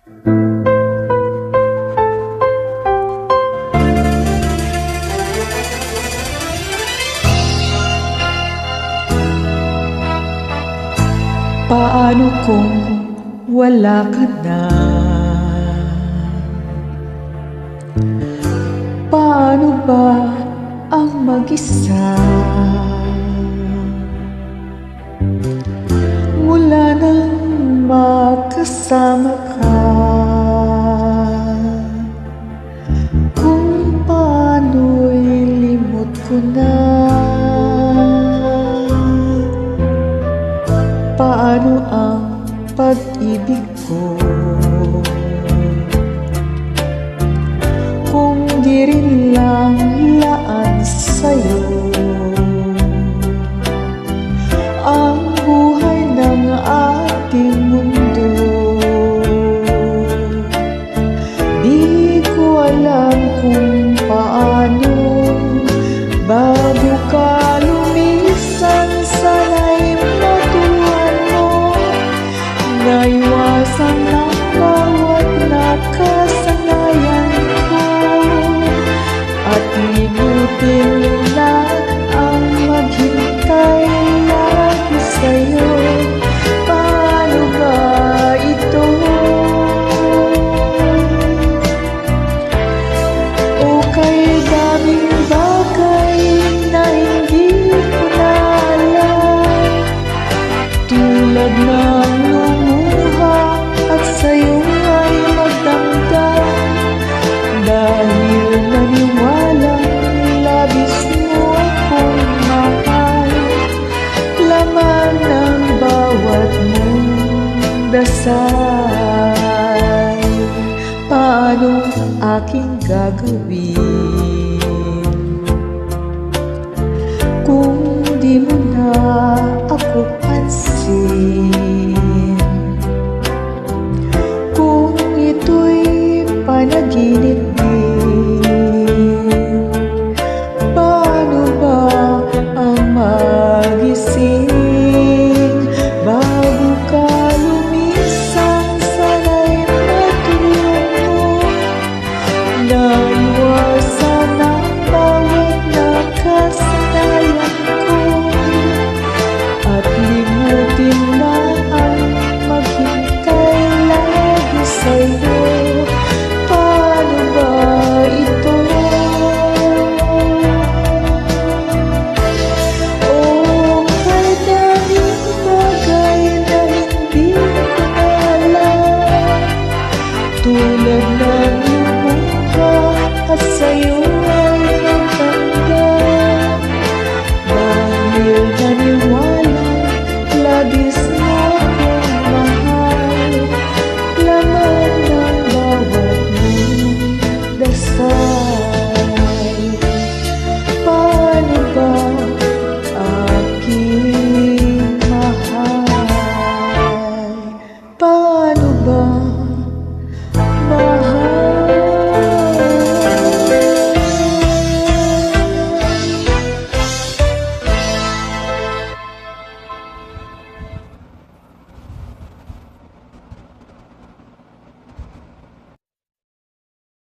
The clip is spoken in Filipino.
Paano kung wala ka na? Paano ba ang mag-isa? Mula nang makasama ka, kung paano'y limot ko na. Paano ang pag-ibig ko kung di rin lang laan sa'yo ang buhay ng ating mundo? Di ko alam kung paano bago ka lumisan. Sana'y matuhan mo na iwasan ang bawat nakasanayan ko at limutin na ang maghintay lagi sa'yo. Paano ba ito? O kay daming bagay na hindi ko na alam, tulad ng lumuha at sa'yo ay magdamdam, dahil naniwalang labis mo akong mahal. Laman ng bawat mong dasal, paano aking gagawin kung di mo na ako pansin? Kung ito'y panaginip